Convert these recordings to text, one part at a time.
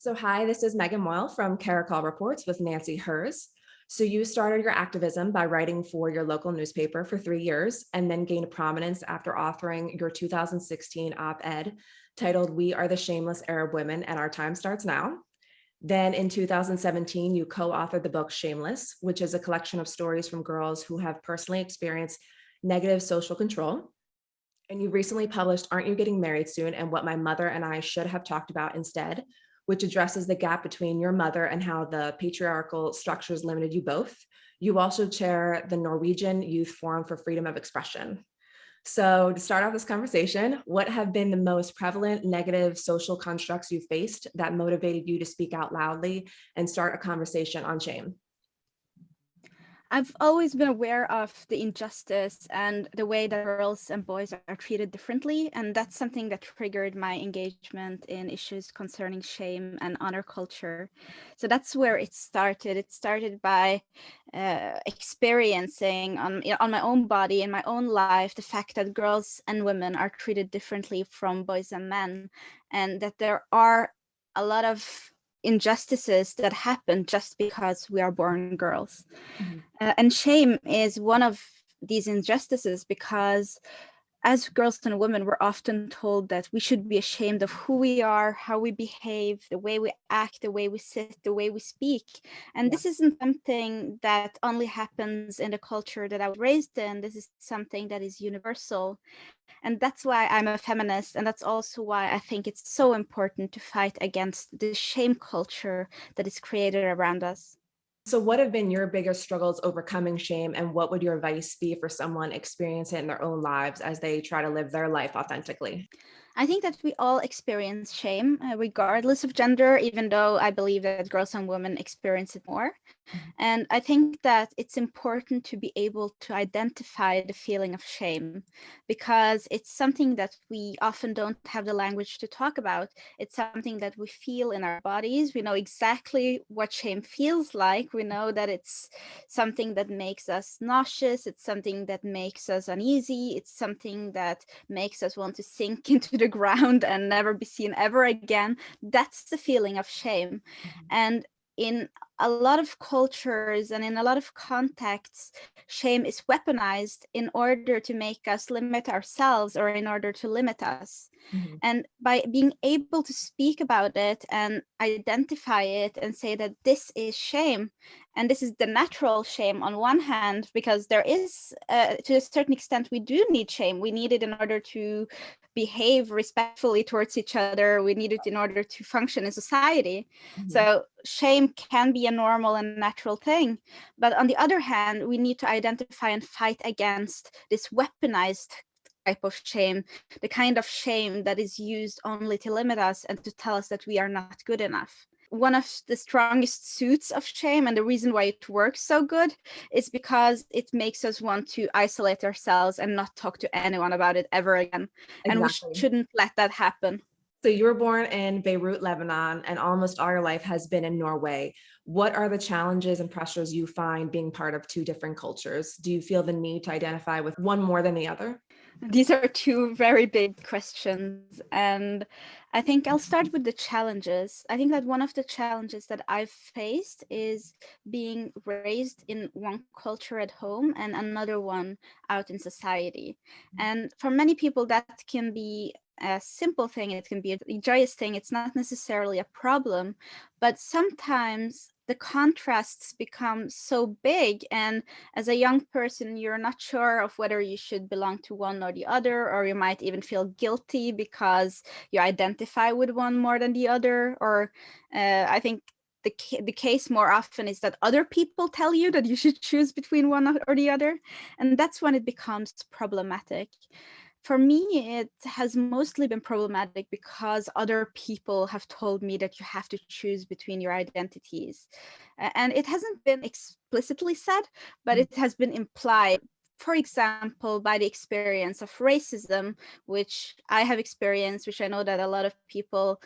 So hi, this is Meagan Moyle from Caracal Reports with Nancy Herz. So you started your activism by writing for your local newspaper for 3 years and then gained prominence after authoring your 2016 op-ed titled "We Are the Shameless Arab Women and Our Time Starts Now." Then in 2017, you co-authored the book Shameless, which is a collection of stories from girls who have personally experienced negative social control. And you recently published Aren't You Getting Married Soon? And What My Mother and I Should Have Talked About Instead, which addresses the gap between your mother and how the patriarchal structures limited you both. You also chair the Norwegian Youth Forum for Freedom of Expression. So to start off this conversation, what have been the most prevalent negative social constructs you faced that motivated you to speak out loudly and start a conversation on shame? I've always been aware of the injustice and the way that girls and boys are treated differently. And that's something that triggered my engagement in issues concerning shame and honor culture. So that's where it started. It started by experiencing on my own body, in my own life, the fact that girls and women are treated differently from boys and men, and that there are a lot of injustices that happen just because we are born girls. Mhm. And shame is one of these injustices because as girls and women, we're often told that we should be ashamed of who we are, how we behave, the way we act, the way we sit, the way we speak. And Yeah. this isn't something that only happens in the culture that I was raised in. This is something that is universal. And that's why I'm a feminist. And that's also why I think it's so important to fight against the shame culture that is created around us. So what have been your biggest struggles overcoming shame, and what would your advice be for someone experiencing it in their own lives as they try to live their life authentically? I think that we all experience shame, regardless of gender, even though I believe that girls and women experience it more. Mhm. And I think that it's important to be able to identify the feeling of shame because it's something that we often don't have the language to talk about. It's something that we feel in our bodies. We know exactly what shame feels like. We know that it's something that makes us nauseous. It's something that makes us uneasy. It's something that makes us want to sink into the ground and never be seen ever again. That's the feeling of shame. Mhm. And in a lot of cultures and in a lot of contexts, shame is weaponized in order to make us limit ourselves or in order to limit us. Mhm. And by being able to speak about it and identify it and say that this is shame, and this is the natural shame on one hand, because there is, to a certain extent, we do need shame. We need it in order to behave respectfully towards each other. We need it in order to function in society. Mhm. So shame can be a normal and natural thing. But on the other hand, we need to identify and fight against this weaponized type of shame, the kind of shame that is used only to limit us and to tell us that we are not good enough. One of the strongest suits of shame, and the reason why it works so good, is because it makes us want to isolate ourselves and not talk to anyone about it ever again. And we Exactly. shouldn't let that happen. So you were born in Beirut, Lebanon, and almost all your life has been in Norway. What are the challenges and pressures you find being part of two different cultures? Do you feel the need to identify with one more than the other? These are two very big questions. And I think I'll start with the challenges. I think that one of the challenges that I've faced is being raised in one culture at home and another one out in society. And for many people, that can be a simple thing, it can be a joyous thing, it's not necessarily a problem. But sometimes the contrasts become so big, and as a young person, you're not sure of whether you should belong to one or the other, or you might even feel guilty because you identify with one more than the other. Or I think the case more often is that other people tell you that you should choose between one or the other. And that's when it becomes problematic. For me, it has mostly been problematic because other people have told me that you have to choose between your identities. And it hasn't been explicitly said, but it has been implied. For example, by the experience of racism, which I have experienced, which I know that a lot of people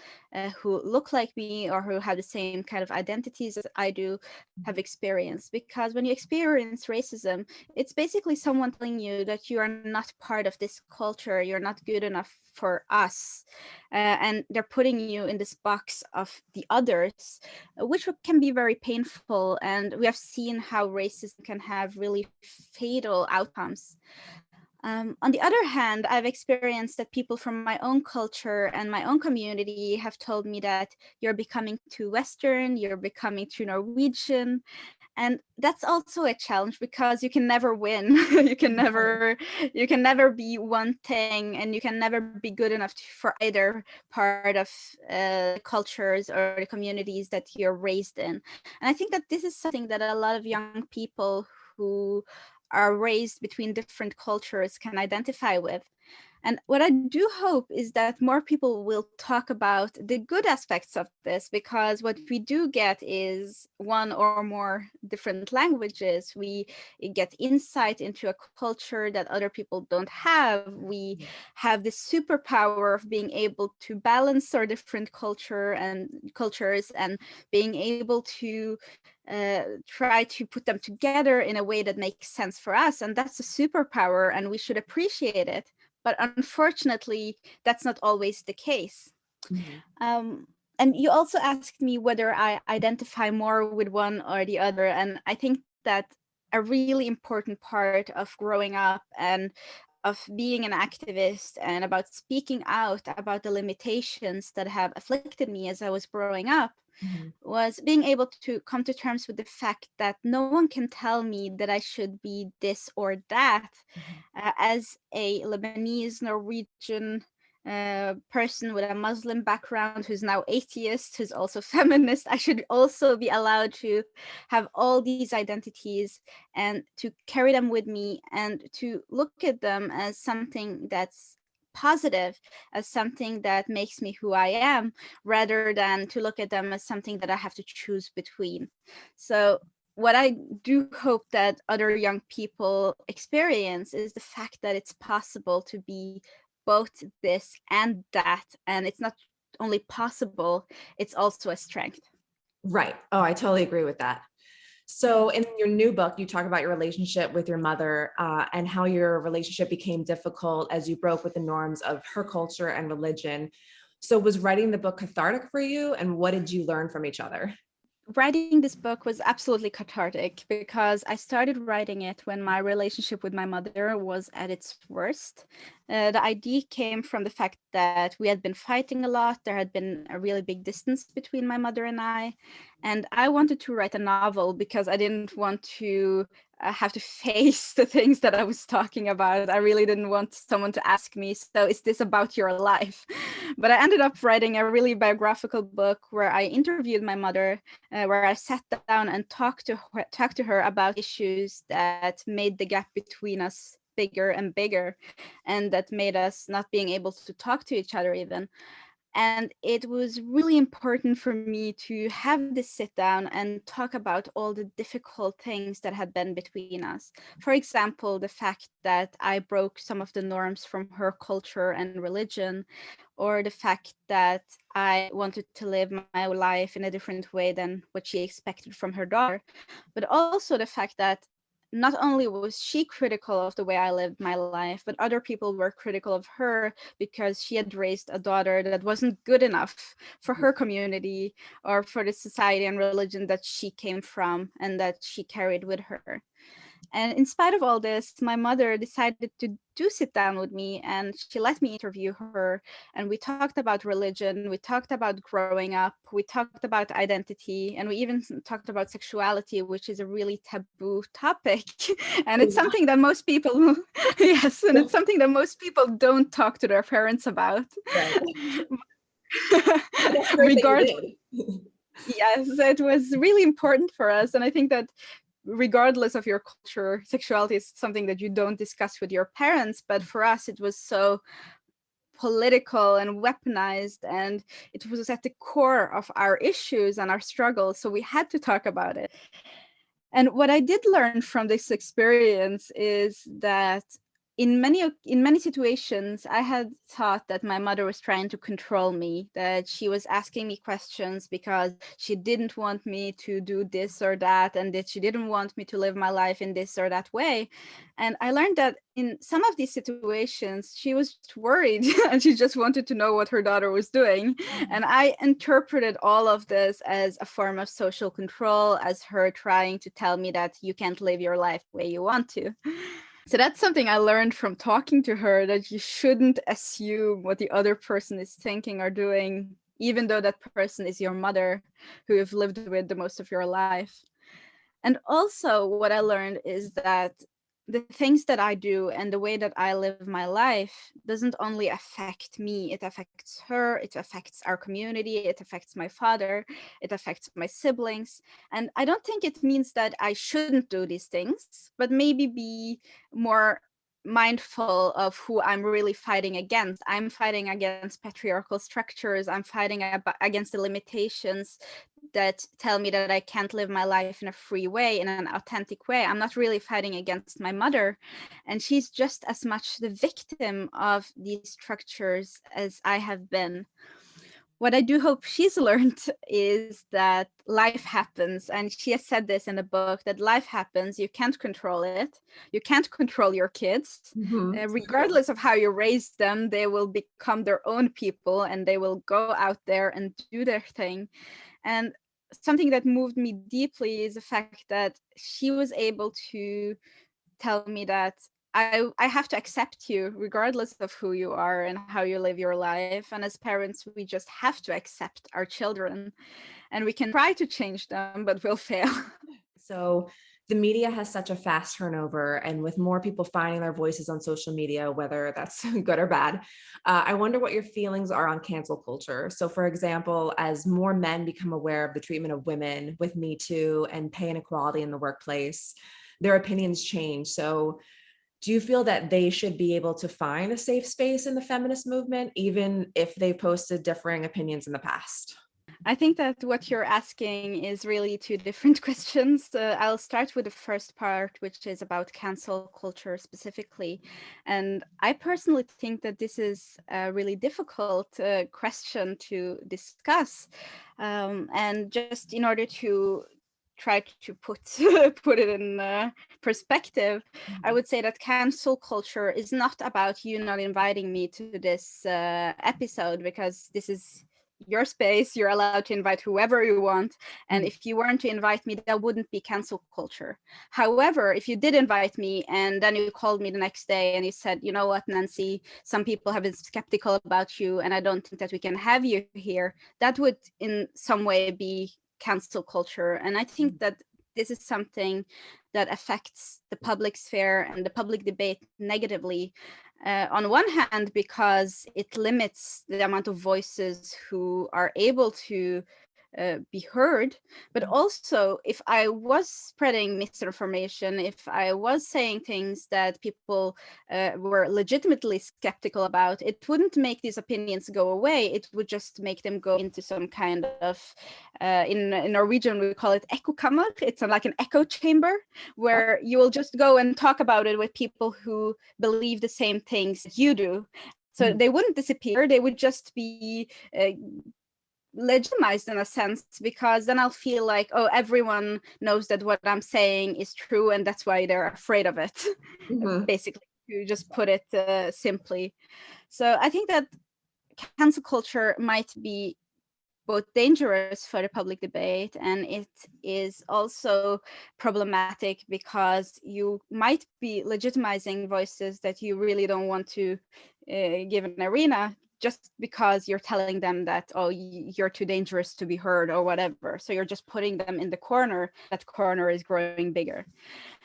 who look like me or who have the same kind of identities as I do have experienced. Because when you experience racism, it's basically someone telling you that you are not part of this culture, you're not good enough for us, and they're putting you in this box of the others, which can be very painful. And we have seen how racism can have really fatal outcomes. On the other hand, I've experienced that people from my own culture and my own community have told me that you're becoming too Western, you're becoming too Norwegian. And that's also a challenge because you can never win. You can never be one thing, and you can never be good enough for either part of cultures or the communities that you're raised in. And I think that this is something that a lot of young people who are raised between different cultures can identify with. And what I do hope is that more people will talk about the good aspects of this, because what we do get is one or more different languages. We get insight into a culture that other people don't have. We have this superpower of being able to balance our different cultures and being able to try to put them together in a way that makes sense for us. And that's a superpower, and we should appreciate it. But unfortunately, that's not always the case. And you also asked me whether I identify more with one or the other. And I think that a really important part of growing up and of being an activist and about speaking out about the limitations that have afflicted me as I was growing up was being able to come to terms with the fact that no one can tell me that I should be this or that. As a Lebanese Norwegian person with a Muslim background who's now atheist, who's also feminist, I should also be allowed to have all these identities and to carry them with me and to look at them as something that's positive, as something that makes me who I am, rather than to look at them as something that I have to choose between. So what I do hope that other young people experience is the fact that it's possible to be both this and that. And it's not only possible, it's also a strength. Right. Oh, I totally agree with that. So in your new book, you talk about your relationship with your mother and how your relationship became difficult as you broke with the norms of her culture and religion. So was writing the book cathartic for you, and what did you learn from each other? Writing this book was absolutely cathartic because I started writing it when my relationship with my mother was at its worst. The idea came from the fact that we had been fighting a lot. There had been a really big distance between my mother and I wanted to write a novel because I didn't want to have to face the things that I was talking about. I really didn't want someone to ask me, so is this about your life? But I ended up writing a really biographical book where I interviewed my mother, where I sat down and talked to her about issues that made the gap between us bigger and bigger, and that made us not being able to talk to each other even. And it was really important for me to have this sit down and talk about all the difficult things that had been between us. For example, the fact that I broke some of the norms from her culture and religion, or the fact that I wanted to live my life in a different way than what she expected from her daughter, but also the fact that not only was she critical of the way I lived my life, but other people were critical of her because she had raised a daughter that wasn't good enough for her community or for the society and religion that she came from and that she carried with her. And in spite of all this, my mother decided to do sit down with me, and she let me interview her. And we talked about religion, we talked about growing up, we talked about identity, and we even talked about sexuality, which is a really taboo topic. And it's something that most people, yes, and it's something that most people don't talk to their parents about. Right. Regardless, yes, it was really important for us. And I think that regardless of your culture, sexuality is something that you don't discuss with your parents. But for us, it was so political and weaponized, and it was at the core of our issues and our struggles. So we had to talk about it. And what I did learn from this experience is that in many situations, I had thought that my mother was trying to control me, that she was asking me questions because she didn't want me to do this or that, and that she didn't want me to live my life in this or that way. And I learned that in some of these situations, she was just worried and she just wanted to know what her daughter was doing. And I interpreted all of this as a form of social control, as her trying to tell me that you can't live your life the way you want to. So that's something I learned from talking to her, that you shouldn't assume what the other person is thinking or doing, even though that person is your mother, who you've lived with the most of your life. And also what I learned is that the things that I do and the way that I live my life doesn't only affect me, it affects her, it affects our community, it affects my father, it affects my siblings. And I don't think it means that I shouldn't do these things, but maybe be more mindful of who I'm really fighting against. I'm fighting against patriarchal structures. I'm fighting against the limitations that tell me that I can't live my life in a free way, in an authentic way. I'm not really fighting against my mother. And she's just as much the victim of these structures as I have been. What I do hope she's learned is that life happens. And she has said this in the book, that life happens. You can't control it. You can't control your kids. Regardless of how you raise them, they will become their own people and they will go out there and do their thing. And something that moved me deeply is the fact that she was able to tell me that I have to accept you regardless of who you are and how you live your life. And as parents, we just have to accept our children, and we can try to change them, but we'll fail. So the media has such a fast turnover, and with more people finding their voices on social media, whether that's good or bad, I wonder what your feelings are on cancel culture. So for example, as more men become aware of the treatment of women with Me Too and pay inequality in the workplace, their opinions change. So do you feel that they should be able to find a safe space in the feminist movement, even if they've posted differing opinions in the past? I think that what you're asking is really two different questions. I'll start with the first part, which is about cancel culture specifically. And I personally think that this is a really difficult question to discuss. And just in order to try to put put it in perspective, I would say that cancel culture is not about you not inviting me to this episode, because this is your space. You're allowed to invite whoever you want. And if you weren't to invite me, that wouldn't be cancel culture. However, if you did invite me and then you called me the next day and you said, you know what, Nancy, some people have been skeptical about you and I don't think that we can have you here, that would in some way be cancel culture. And I think that this is something that affects the public sphere and the public debate negatively. On one hand, because it limits the amount of voices who are able to be heard, but also if I was spreading misinformation, if I was saying things that people were legitimately skeptical about, it wouldn't make these opinions go away. It would just make them go into some kind of, in Norwegian we call it ekkokammer. It's like an echo chamber where you will just go and talk about it with people who believe the same things you do. So they wouldn't disappear. They would just be legitimized in a sense, because then I'll feel like, oh, everyone knows that what I'm saying is true and that's why they're afraid of it. Basically, to just put it simply. So I think that cancel culture might be both dangerous for the public debate, and it is also problematic because you might be legitimizing voices that you really don't want to give an arena, just because you're telling them that, oh, you're too dangerous to be heard or whatever. So you're just putting them in the corner. That corner is growing bigger.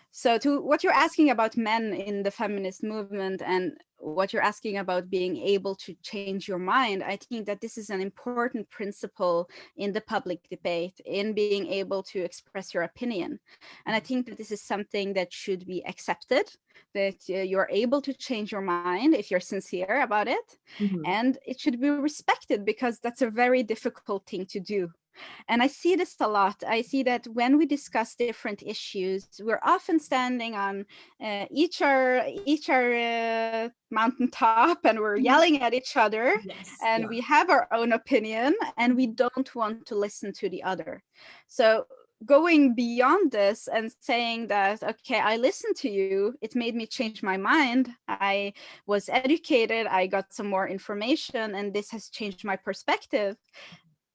So to what you're asking about men in the feminist movement and what you're asking about being able to change your mind, I think that this is an important principle in the public debate, in being able to express your opinion. And I think that this is something that should be accepted, that you're able to change your mind if you're sincere about it. And it should be respected, because that's a very difficult thing to do. And I see this a lot. I see that when we discuss different issues, we're often standing on each our mountaintop, and we're yelling at each other, Yes. and Yeah. we have our own opinion, and we don't want to listen to the other. So going beyond this and saying that, okay, I listened to you, it made me change my mind, I was educated, I got some more information, and this has changed my perspective,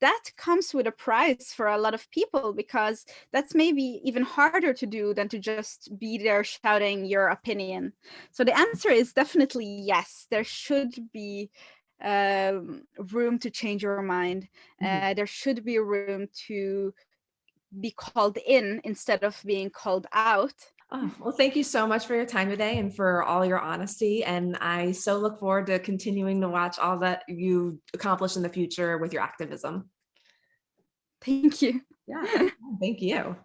that comes with a price for a lot of people, because that's maybe even harder to do than to just be there shouting your opinion. So the answer is definitely yes, there should be room to change your mind. There should be room to be called in instead of being called out. Oh, well, thank you so much for your time today and for all your honesty. And I so look forward to continuing to watch all that you accomplish in the future with your activism. Thank you. Yeah, thank you.